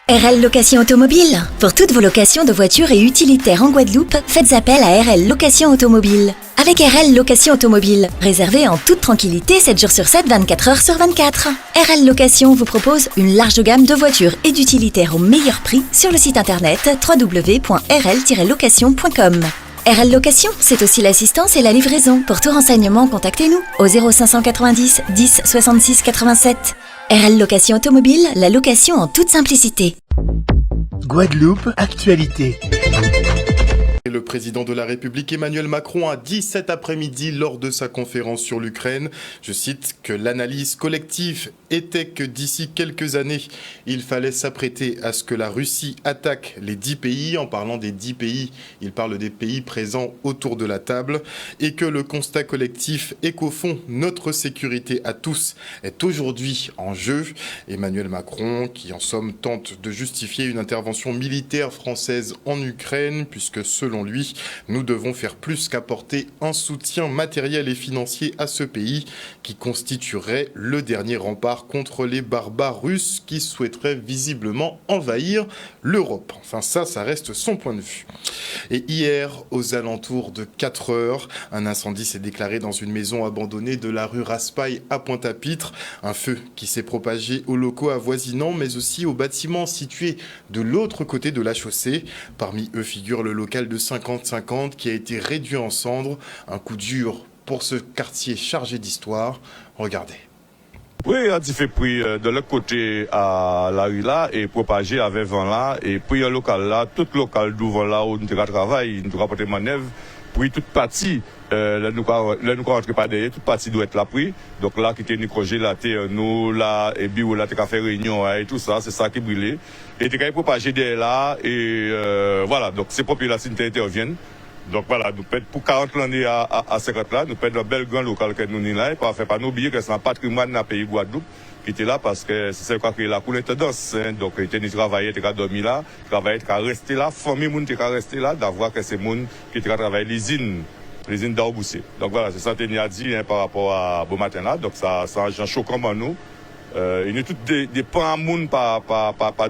RL Location Automobile. Pour toutes vos locations de voitures et utilitaires en Guadeloupe, faites appel à RL Location Automobile. Avec RL Location Automobile, réservez en toute tranquillité 7 jours sur 7, 24 heures sur 24. RL Location vous propose une large gamme de voitures et d'utilitaires au meilleur prix sur le site internet www.rl-location.com. RL Location, c'est aussi l'assistance et la livraison. Pour tout renseignement, contactez-nous au 0590 10 66 87. RL Location Automobile, la location en toute simplicité. Guadeloupe, actualité. Le président de la République Emmanuel Macron a dit cet après-midi lors de sa conférence sur l'Ukraine, je cite, que l'analyse collective était que d'ici quelques années, il fallait s'apprêter à ce que la Russie attaque les 10 pays. En parlant des 10 pays, il parle des pays présents autour de la table et que le constat collectif est qu'au fond, notre sécurité à tous est aujourd'hui en jeu. Emmanuel Macron, qui en somme tente de justifier une intervention militaire française en Ukraine, puisque selon lui, nous devons faire plus qu'apporter un soutien matériel et financier à ce pays qui constituerait le dernier rempart contre les barbares russes qui souhaiteraient visiblement envahir l'Europe. Enfin ça reste son point de vue. Et hier, aux alentours de 4 heures, un incendie s'est déclaré dans une maison abandonnée de la rue Raspail à Pointe-à-Pitre. Un feu qui s'est propagé aux locaux avoisinants, mais aussi aux bâtiments situés de l'autre côté de la chaussée. Parmi eux figure le local de 50-50 qui a été réduit en cendres. Un coup dur pour ce quartier chargé d'histoire. Regardez. Oui, il a fait pris de l'autre côté à la rue là et propagé avec vent là. Et puis un local là, tout local d'ouvre là où nous travaillons, nous rapporter manœuvre. Puis toute partie, là nous rentrons pas derrière, toute partie doit être là pris. Donc là, qui était nous projet là, nous là, et bio là, t'as fait réunion et tout ça, c'est ça qui brûlait. Et t'as propagé derrière là, et voilà, donc ces populations interviennent. Donc voilà, nous perdons pour 40 l'année à 50 là, nous perdons un bel grand local que nous là, et pas pas nous oublier que c'est un patrimoine dans le pays Guadeloupe qui était là parce que c'est ça qui est là pour l'intendance. Donc il était travaillé, il a dormi là, travaillé, il a resté là, famille moun il a resté là, d'avoir que c'est moun qui a travaillé l'usine d'Arboussé. Donc voilà, c'est ça que a dit par rapport à bon matin là, donc ça un choquant pour nous. Il y a tous des pans à moun pas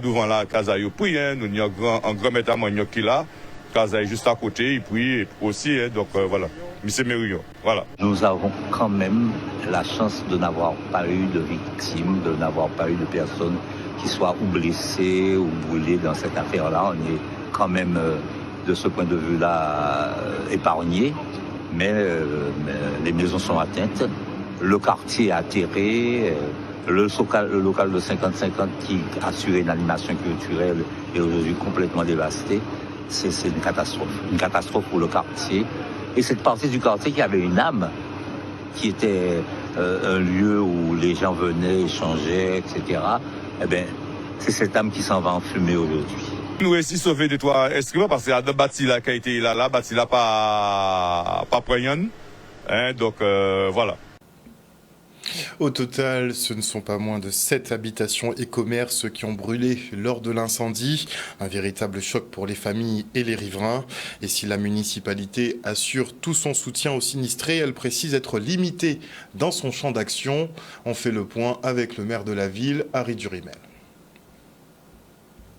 devant là, Kazayo puis nous avons un grand métamon qui là. Casa est juste à côté, et puis aussi, donc voilà, Monsieur Mérion, voilà. Nous avons quand même la chance de n'avoir pas eu de victimes, de n'avoir pas eu de personnes qui soient ou blessées ou brûlées dans cette affaire-là. On est quand même, de ce point de vue-là, épargnés, mais les maisons sont atteintes, le quartier est atterré, le local de 50-50 qui assurait une animation culturelle est aujourd'hui complètement dévasté. C'est une catastrophe pour le quartier. Et cette partie du quartier qui avait une âme, qui était un lieu où les gens venaient, échangeaient, etc., eh bien, c'est cette âme qui s'en va en fumée aujourd'hui. Nous aussi sauver de toi, est-ce que parce qu'il y a deux bâtis là qui a été là, bâtis là pas poignant, donc voilà. Au total, ce ne sont pas moins de 7 habitations et commerces qui ont brûlé lors de l'incendie. Un véritable choc pour les familles et les riverains. Et si la municipalité assure tout son soutien aux sinistrés, elle précise être limitée dans son champ d'action. On fait le point avec le maire de la ville, Harry Durimel.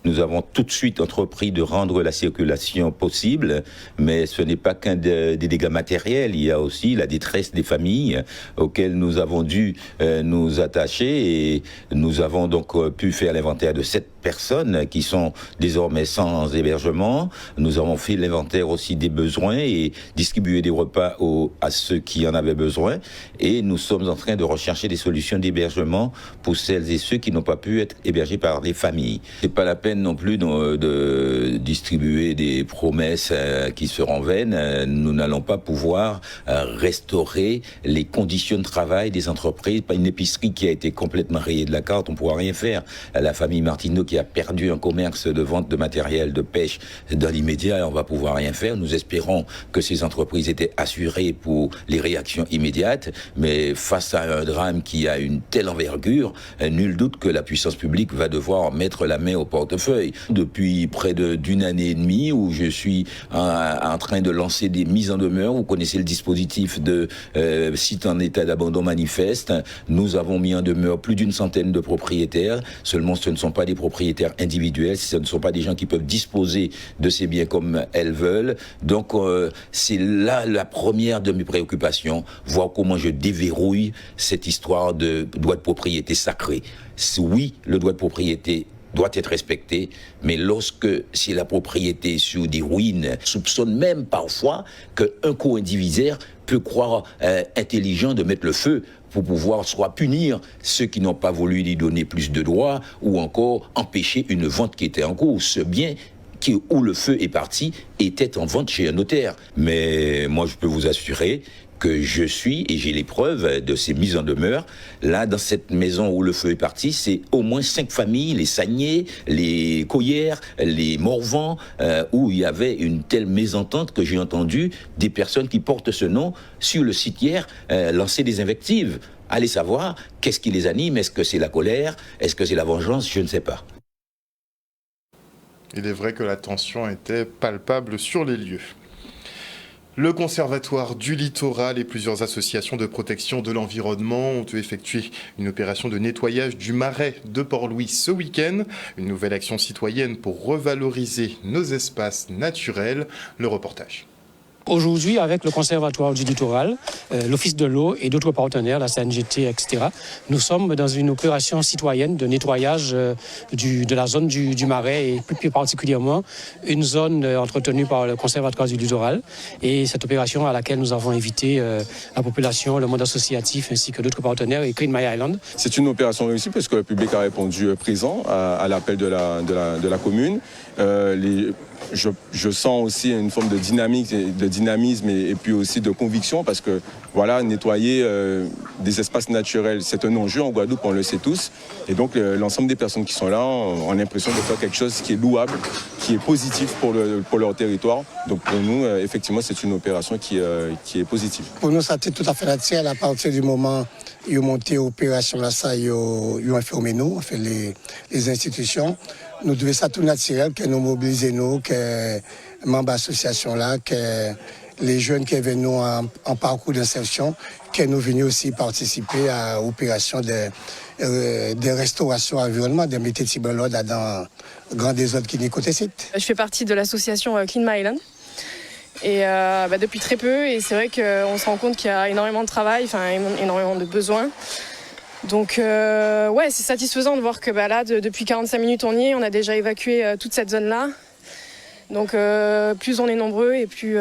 Nous avons tout de suite entrepris de rendre la circulation possible, mais ce n'est pas qu'un des dégâts matériels, il y a aussi la détresse des familles auxquelles nous avons dû nous attacher et nous avons donc pu faire l'inventaire de 7 personnes qui sont désormais sans hébergement. Nous avons fait l'inventaire aussi des besoins et distribué des repas à ceux qui en avaient besoin et nous sommes en train de rechercher des solutions d'hébergement pour celles et ceux qui n'ont pas pu être hébergés par des familles. C'est pas la peine non plus de distribuer des promesses qui seront vaines. Nous n'allons pas pouvoir restaurer les conditions de travail des entreprises. Pas une épicerie qui a été complètement rayée de la carte, on ne pourra rien faire. La famille Martineau qui a perdu un commerce de vente de matériel de pêche dans l'immédiat, on va pouvoir rien faire. Nous espérons que ces entreprises étaient assurées pour les réactions immédiates, mais face à un drame qui a une telle envergure, nul doute que la puissance publique va devoir mettre la main au portefeuille. portefeuille. Depuis près d'une année et demie où je suis en train de lancer des mises en demeure. Vous connaissez le dispositif de site en état d'abandon manifeste. Nous avons mis en demeure plus d'une centaine de propriétaires. Seulement, ce ne sont pas des propriétaires individuels, ce ne sont pas des gens qui peuvent disposer de ces biens comme elles veulent. Donc, c'est là la première de mes préoccupations, voir comment je déverrouille cette histoire de droit de propriété sacré. Oui, le droit de propriété doit être respecté, mais lorsque c'est la propriété sur des ruines, soupçonne même parfois qu'un co-indivisaire peut croire intelligent de mettre le feu pour pouvoir soit punir ceux qui n'ont pas voulu lui donner plus de droits ou encore empêcher une vente qui était en cours. Ce bien où le feu est parti était en vente chez un notaire. Mais moi, je peux vous assurer que je suis, et j'ai les preuves de ces mises en demeure, là, dans cette maison où le feu est parti, c'est au moins 5 familles, les Sagnier, les Coyères, les Morvan, où il y avait une telle mésentente que j'ai entendu des personnes qui portent ce nom sur le site hier lancer des invectives. Allez savoir, qu'est-ce qui les anime? Est-ce que c'est la colère? Est-ce que c'est la vengeance? Je ne sais pas. Il est vrai que la tension était palpable sur les lieux. Le Conservatoire du Littoral et plusieurs associations de protection de l'environnement ont effectué une opération de nettoyage du marais de Port-Louis ce week-end. Une nouvelle action citoyenne pour revaloriser nos espaces naturels. Le reportage. Aujourd'hui, avec le Conservatoire du Littoral, l'Office de l'eau et d'autres partenaires, la CNGT, etc., nous sommes dans une opération citoyenne de nettoyage de la zone du Marais et plus particulièrement une zone entretenue par le Conservatoire du Littoral. Et cette opération à laquelle nous avons invité la population, le monde associatif ainsi que d'autres partenaires et Clean My Island. C'est une opération réussie parce que le public a répondu présent à l'appel de la commune. Je sens aussi une forme de dynamisme et puis aussi de conviction parce que voilà, nettoyer des espaces naturels, c'est un enjeu en Guadeloupe, on le sait tous. Et donc l'ensemble des personnes qui sont là ont l'impression de faire quelque chose qui est louable, qui est positif pour leur territoire. Donc pour nous, effectivement, c'est une opération qui est positive. Pour nous, ça a été tout à fait naturel à partir du moment où ils ont monté l'opération là, ça, ils ont informé nous, on fait les institutions. Nous devons ça tout naturel, que nous mobilisons, que membres d'association là, que les jeunes qui viennent nous en parcours d'insertion, que nous venons aussi participer à l'opération de restauration environnement, de mettre de l'ordre dans le grand désordre qui n'est côté site. Je fais partie de l'association Clean My Island. Et depuis très peu, et c'est vrai qu'on se rend compte qu'il y a énormément de travail, énormément de besoins. Donc c'est satisfaisant de voir que là, depuis 45 minutes on y est, on a déjà évacué toute cette zone-là. Donc plus on est nombreux et plus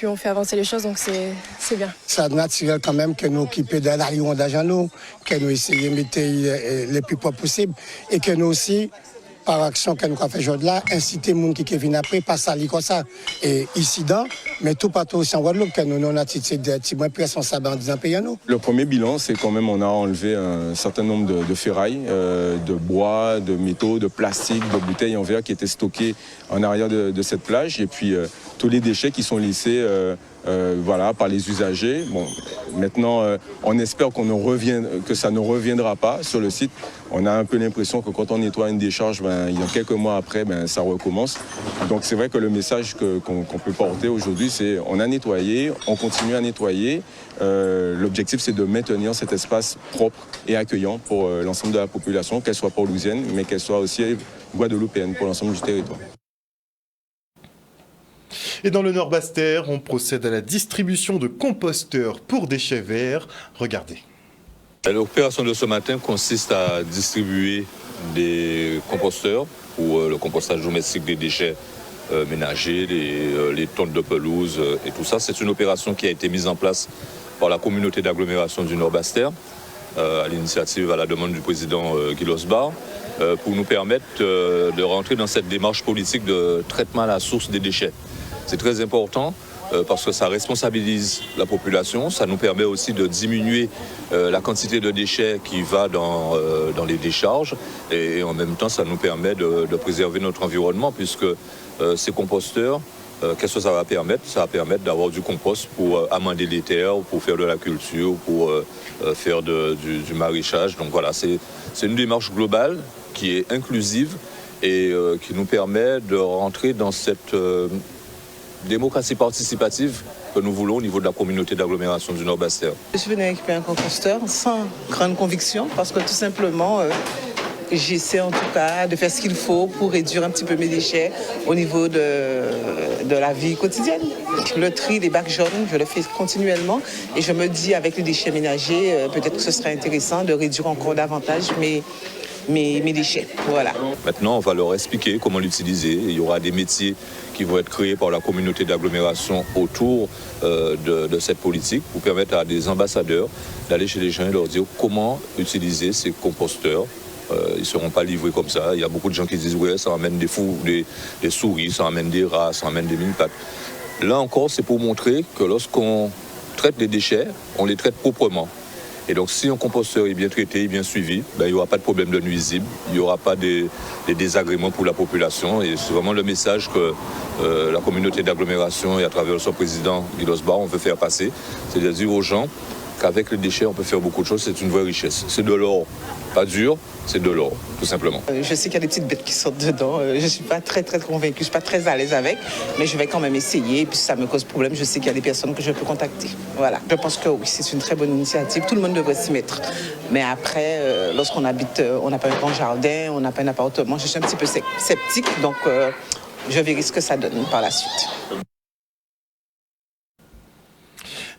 on fait avancer les choses, donc c'est bien. C'est naturel quand même que nous occupions de l'arrivage à nous, que nous essayons de mettre le plus propre possible et que nous aussi, par action que nous avons fait aujourd'hui-là, inciter les gens qui viennent après, pas salir comme ça. Et ici, mais tout partout aussi en Guadeloupe, que nous avons une attitude de petit moins responsable en disant pays à nous. Le premier bilan, c'est quand même on a enlevé un certain nombre de ferrailles, de bois, de métaux, de plastique, de bouteilles en verre qui étaient stockées en arrière de cette plage. Et puis tous les déchets qui sont laissés par les usagers. Bon, maintenant, on espère que ça ne reviendra pas sur le site. On a un peu l'impression que quand on nettoie une décharge, il y a quelques mois après, ça recommence. Donc c'est vrai que le message qu'on peut porter aujourd'hui, c'est on a nettoyé, on continue à nettoyer. L'objectif, c'est de maintenir cet espace propre et accueillant pour l'ensemble de la population, qu'elle soit portlouisienne, mais qu'elle soit aussi guadeloupéenne pour l'ensemble du territoire. Et dans le Nord-Basse-Terre, on procède à la distribution de composteurs pour déchets verts. Regardez. L'opération de ce matin consiste à distribuer des composteurs pour le compostage domestique des déchets ménagers, les tonnes de pelouse et tout ça. C'est une opération qui a été mise en place par la communauté d'agglomération du Nord-Basse-Terre, à l'initiative, à la demande du président Guy Losbar, pour nous permettre de rentrer dans cette démarche politique de traitement à la source des déchets. C'est très important parce que ça responsabilise la population, ça nous permet aussi de diminuer la quantité de déchets qui va dans les décharges et en même temps ça nous permet de préserver notre environnement puisque ces composteurs, qu'est-ce que ça va permettre? Ça va permettre d'avoir du compost pour amender les terres, pour faire de la culture, pour faire du maraîchage. Donc voilà, c'est une démarche globale qui est inclusive et qui nous permet de rentrer dans cette démocratie participative que nous voulons au niveau de la communauté d'agglomération du Nord-Bastère. Je suis venu équiper un composteur sans grande conviction parce que tout simplement, j'essaie en tout cas de faire ce qu'il faut pour réduire un petit peu mes déchets au niveau de la vie quotidienne. Le tri des bacs jaunes, je le fais continuellement et je me dis avec les déchets ménagers, peut-être que ce serait intéressant de réduire encore davantage mes déchets. Voilà. Maintenant, on va leur expliquer comment l'utiliser. Il y aura des métiers qui vont être créés par la communauté d'agglomération autour de cette politique pour permettre à des ambassadeurs d'aller chez les gens et leur dire comment utiliser ces composteurs. Ils ne seront pas livrés comme ça. Il y a beaucoup de gens qui disent ouais, ça amène des souris, ça amène des rats, ça amène des mille-pattes. Là encore, c'est pour montrer que lorsqu'on traite les déchets, on les traite proprement. Et donc, si un composteur est bien traité, bien suivi, il n'y aura pas de problème de nuisibles, il n'y aura pas des désagréments pour la population. Et c'est vraiment le message que la communauté d'agglomération et à travers son président Guy Losbar, on veut faire passer. C'est de dire aux gens qu'avec les déchets, on peut faire beaucoup de choses. C'est une vraie richesse. C'est de l'or, pas dur, c'est de l'or, tout simplement. Je sais qu'il y a des petites bêtes qui sortent dedans. Je ne suis pas très convaincue, je ne suis pas très à l'aise avec, mais je vais quand même essayer. Et puis si ça me cause problème, je sais qu'il y a des personnes que je peux contacter. Voilà. Je pense que oui, c'est une très bonne initiative. Tout le monde devrait s'y mettre. Mais après, lorsqu'on habite, on n'a pas un grand jardin, on n'a pas un appartement, je suis un petit peu sceptique, donc je verrai ce que ça donne par la suite.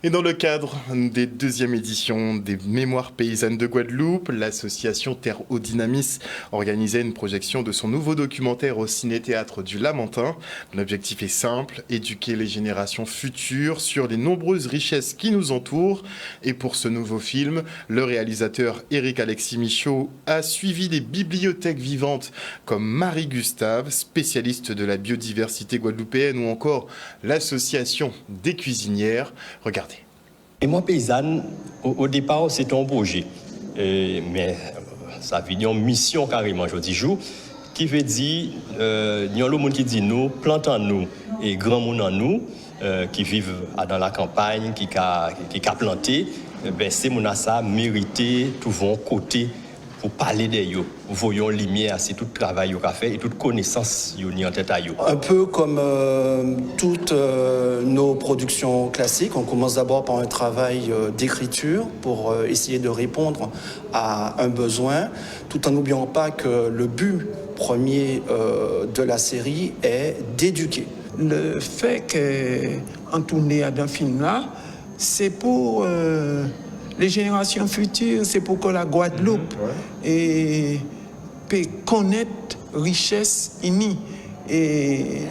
Et dans le cadre des deuxièmes éditions des Mémoires paysannes de Guadeloupe, l'association Terre au Dynamis organisait une projection de son nouveau documentaire au Ciné-Théâtre du Lamentin. L'objectif est simple, éduquer les générations futures sur les nombreuses richesses qui nous entourent. Et pour ce nouveau film, le réalisateur Éric-Alexis Michaud a suivi des bibliothèques vivantes comme Marie Gustave, spécialiste de la biodiversité guadeloupéenne, ou encore l'association des cuisinières. Regardez. Et moi, paysanne, au départ, c'était un projet. Mais ça veut dire une mission carrément, je dis jour, qui veut dire, il y a le monde qui dit nous, plantons-nous, et grand monde en nous, qui vivent dans la campagne, qui a planté, ben, ces gens ça mérité tout vont côté pour parler d'eux. Voyons lumière, c'est tout le travail qu'ils ont fait et toute connaissance qu'ils ont en tête à eux. Un peu comme toutes nos productions classiques, on commence d'abord par un travail d'écriture pour essayer de répondre à un besoin, tout en n'oubliant pas que le but premier de la série est d'éduquer. Le fait qu'on tourne dans un film là, c'est pour les générations futures, c'est pour que la Guadeloupe peut connaître richesse unie. Et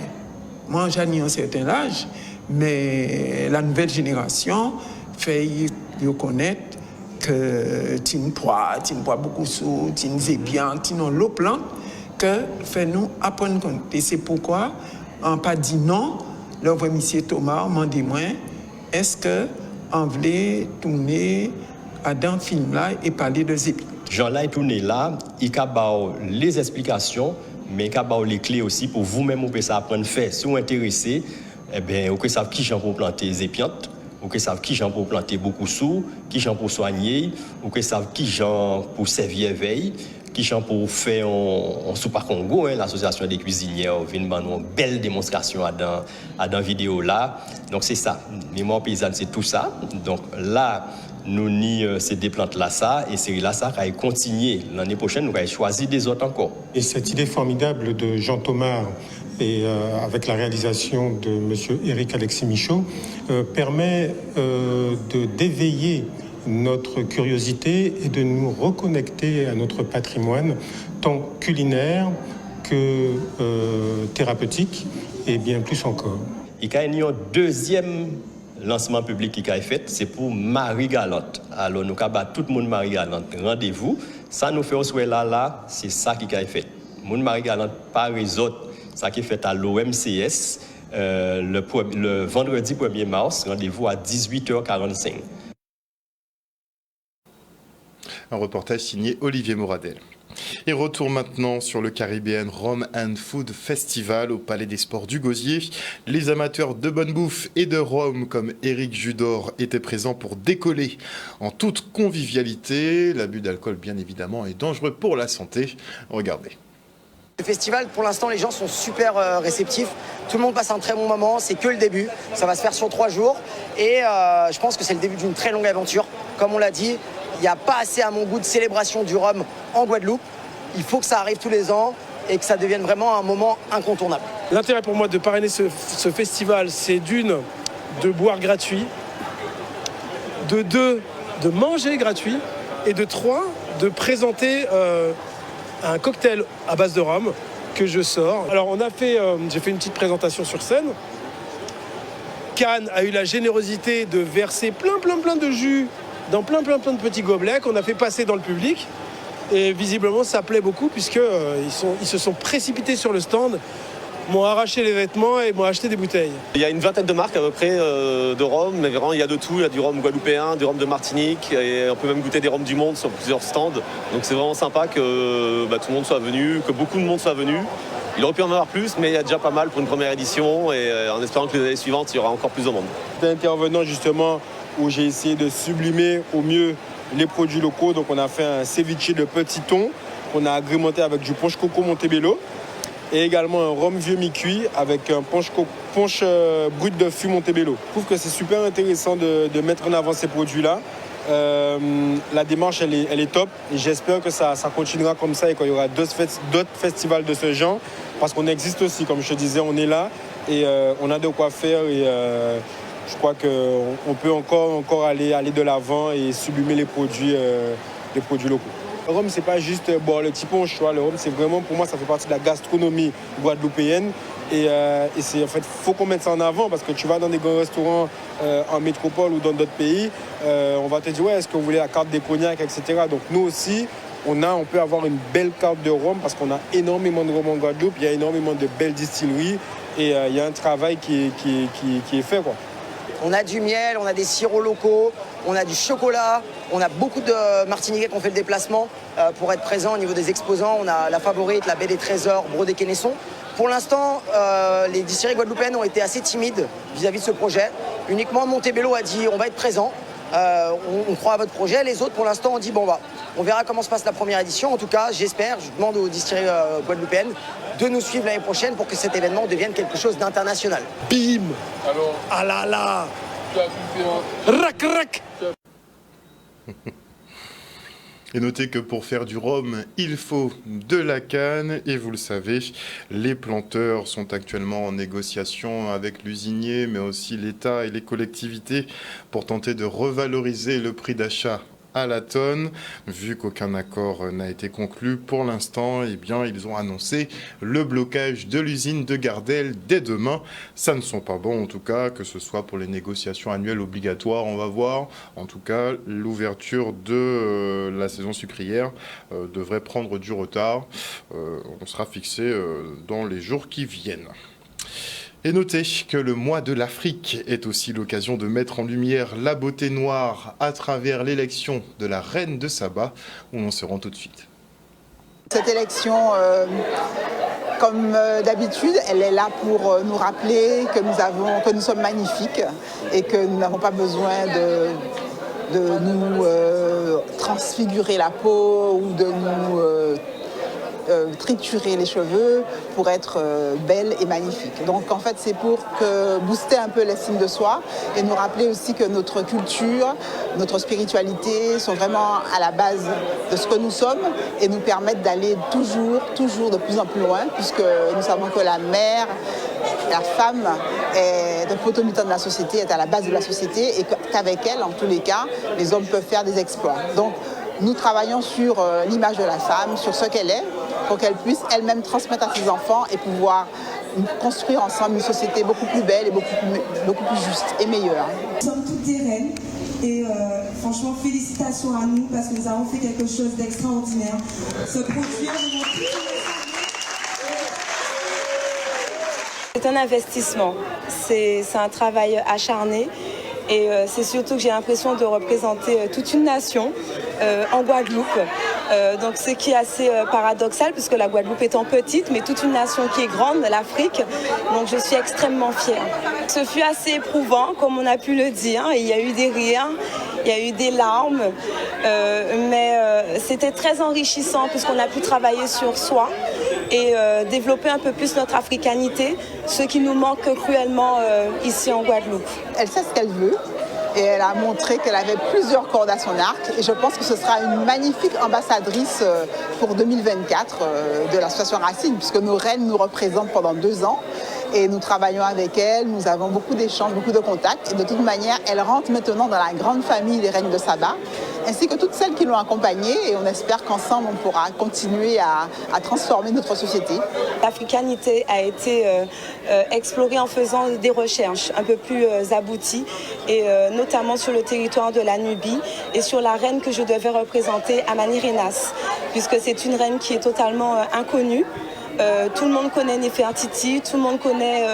moi, j'ai un certain âge, mais la nouvelle génération fait connaître que tin poids beaucoup sous, tin zébian, tin l'eau plante, que fait nous apprendre compte. Et c'est pourquoi on pas dit non. Le vrai monsieur Thomas m'a dit moi, est-ce que on voulait tourner dans un film là et parler de zébian. Jean-là est tourné là, il a les explications, mais il a les clés aussi pour vous-même, vous pouvez apprendre à faire. Si vous êtes intéressé, eh bien, vous savez qui j'en pour planter des épiantes, vous savez qui j'en pour planter beaucoup sous, qui j'en pour soigner, vous savez qui j'en pour servir veille, qui j'en pour faire en Super Congo, l'association des cuisinières, vient une belle démonstration dans la vidéo là. Donc c'est ça, Mémoire paysanne, c'est tout ça. Donc là, nous ni ces deux plantes là ça et c'est là ça qui va continuer l'année prochaine, nous allons choisir des autres encore. Et cette idée formidable de Jean Thomas et avec la réalisation de monsieur Éric-Alexis Michaud permet d'éveiller notre curiosité et de nous reconnecter à notre patrimoine tant culinaire que thérapeutique et bien plus encore. Il y a un deuxième lancement public qui a été fait, c'est pour Marie Galante. Alors nous avons tout le monde Marie Galante. Rendez-vous. Ça nous fait au souhait là, c'est ça qui a été fait. Moun Marie Galante par les autres, ça qui est fait à l'OMCS le vendredi 1er mars, rendez-vous à 18h45. Un reportage signé Olivier Moradel. Et retour maintenant sur le Caribbean Rum and Food Festival au Palais des Sports du Gosier. Les amateurs de bonne bouffe et de rhum comme Éric Judor étaient présents pour décoller en toute convivialité. L'abus d'alcool, bien évidemment, est dangereux pour la santé. Regardez. Le festival, pour l'instant, les gens sont super réceptifs. Tout le monde passe un très bon moment. C'est que le début. Ça va se faire sur 3 jours. Et je pense que c'est le début d'une très longue aventure. Comme on l'a dit, il n'y a pas assez, à mon goût, de célébration du rhum en Guadeloupe. Il faut que ça arrive tous les ans et que ça devienne vraiment un moment incontournable. L'intérêt pour moi de parrainer ce festival, c'est d'une, de boire gratuit, de 2, de manger gratuit, et de 3, de présenter un cocktail à base de rhum que je sors. Alors j'ai fait une petite présentation sur scène. Cannes a eu la générosité de verser plein de jus dans plein de petits gobelets qu'on a fait passer dans le public. Et visiblement, ça plaît beaucoup puisqu'ils se sont précipités sur le stand, m'ont arraché les vêtements et m'ont acheté des bouteilles. Il y a une vingtaine de marques à peu près de rhum, mais vraiment il y a de tout. Il y a du rhum guadeloupéen, du rhum de Martinique, et on peut même goûter des rhums du monde sur plusieurs stands. Donc c'est vraiment sympa que tout le monde soit venu, que beaucoup de monde soit venu. Il aurait pu en avoir plus, mais il y a déjà pas mal pour une première édition, et en espérant que les années suivantes, il y aura encore plus de monde. C'était intervenant justement où j'ai essayé de sublimer au mieux les produits locaux. Donc on a fait un ceviche de petit thon qu'on a agrémenté avec du punch coco Montebello et également un rhum vieux mi-cuit avec un punch brut de fût Montebello. Je trouve que c'est super intéressant de mettre en avant ces produits-là. La démarche elle est top et j'espère que ça continuera comme ça et qu'il y aura d'autres festivals de ce genre parce qu'on existe aussi, comme je te disais, on est là et on a de quoi faire et je crois qu'on peut encore aller de l'avant et sublimer les produits locaux. Le rhum, c'est pas juste boire le petit punch, le rhum, c'est vraiment, pour moi, ça fait partie de la gastronomie guadeloupéenne. Et c'est en fait, faut qu'on mette ça en avant parce que tu vas dans des grands restaurants en métropole ou dans d'autres pays, on va te dire, ouais, est-ce que vous voulez la carte des cognacs, etc. Donc nous aussi, on peut avoir une belle carte de rhum parce qu'on a énormément de rhum en Guadeloupe, il y a énormément de belles distilleries et il y a un travail qui est fait, quoi. On a du miel, on a des sirops locaux, on a du chocolat, on a beaucoup de Martiniquais qui ont fait le déplacement pour être présents au niveau des exposants. On a la Favorite, la Baie des Trésors, Brodé-Quesnesson. Pour l'instant, les distilleries guadeloupéennes ont été assez timides vis-à-vis de ce projet. Uniquement Montebello a dit on va être présent, on croit à votre projet. Les autres, pour l'instant, ont dit bon on verra comment se passe la première édition. En tout cas, j'espère, je demande aux distilleries guadeloupéennes de nous suivre l'année prochaine pour que cet événement devienne quelque chose d'international. Bim! Alors, ah là là! Rac rac! Et notez que pour faire du rhum, il faut de la canne. Et vous le savez, les planteurs sont actuellement en négociation avec l'usinier, mais aussi l'État et les collectivités pour tenter de revaloriser le prix d'achat à la tonne. Vu qu'aucun accord n'a été conclu pour l'instant, eh bien, ils ont annoncé le blocage de l'usine de Gardel dès demain. Ça ne sont pas bons, en tout cas, que ce soit pour les négociations annuelles obligatoires. On va voir. En tout cas, l'ouverture de la saison sucrière devrait prendre du retard. On sera fixé dans les jours qui viennent. Et notez que le mois de l'Afrique est aussi l'occasion de mettre en lumière la beauté noire à travers l'élection de la reine de Saba, où on se rend tout de suite. Cette élection, comme d'habitude, elle est là pour nous rappeler que nous sommes magnifiques et que nous n'avons pas besoin de nous transfigurer la peau ou de nous triturer les cheveux pour être belle et magnifique. Donc en fait c'est pour booster un peu l'estime de soi et nous rappeler aussi que notre culture, notre spiritualité sont vraiment à la base de ce que nous sommes et nous permettent d'aller toujours de plus en plus loin puisque nous savons que la mère, la femme est un protomutant de la société, est à la base de la société et qu'avec elle, en tous les cas, les hommes peuvent faire des exploits. Donc nous travaillons sur l'image de la femme, sur ce qu'elle est, pour qu'elle puisse elle-même transmettre à ses enfants et pouvoir construire ensemble une société beaucoup plus belle et beaucoup plus juste et meilleure. Nous sommes toutes des reines et franchement félicitations à nous parce que nous avons fait quelque chose d'extraordinaire. Ce produit, c'est un investissement, c'est un travail acharné. Et c'est surtout que j'ai l'impression de représenter toute une nation en Guadeloupe. Donc ce qui est assez paradoxal puisque la Guadeloupe étant petite, mais toute une nation qui est grande, l'Afrique. Donc je suis extrêmement fière. Ce fut assez éprouvant, comme on a pu le dire. Il y a eu des rires, il y a eu des larmes, mais c'était très enrichissant puisqu'on a pu travailler sur soi. et développer un peu plus notre africanité, ce qui nous manque cruellement ici en Guadeloupe. Elle sait ce qu'elle veut. Et elle a montré qu'elle avait plusieurs cordes à son arc. Et je pense que ce sera une magnifique ambassadrice pour 2024 de l'association Racine, puisque nos reines nous représentent pendant 2 ans. Et nous travaillons avec elle, nous avons beaucoup d'échanges, beaucoup de contacts. Et de toute manière, elle rentre maintenant dans la grande famille des Reines de Saba, ainsi que toutes celles qui l'ont accompagnée. Et on espère qu'ensemble, on pourra continuer à transformer notre société. L'africanité a été explorée en faisant des recherches un peu plus abouties, et notamment sur le territoire de la Nubie et sur la reine que je devais représenter, Amanirenas, puisque c'est une reine qui est totalement inconnue. Tout le monde connaît Néfertiti, tout le monde connaît,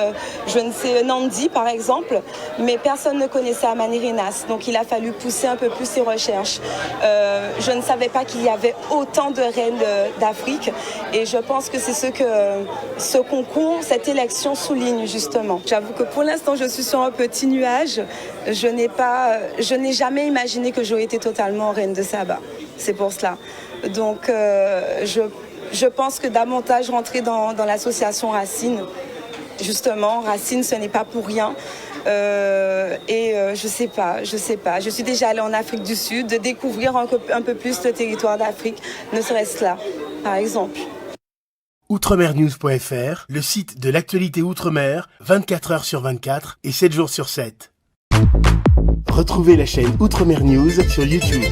Nandi par exemple, mais personne ne connaissait Amanirenas. Donc il a fallu pousser un peu plus ses recherches. Je ne savais pas qu'il y avait autant de reines d'Afrique, et je pense que c'est ce que ce concours, cette élection souligne justement. J'avoue que pour l'instant je suis sur un petit nuage. Je n'ai jamais imaginé que j'aurais été totalement reine de Saba. C'est pour cela. Donc je pense que davantage rentrer dans l'association Racine, justement, Racine, ce n'est pas pour rien. Je sais pas. Je suis déjà allée en Afrique du Sud, de découvrir un peu plus le territoire d'Afrique, ne serait-ce là, par exemple. Outremernews.fr, le site de l'actualité Outre-mer, 24 heures sur 24 et 7 jours sur 7. Retrouvez la chaîne Outremer News sur YouTube.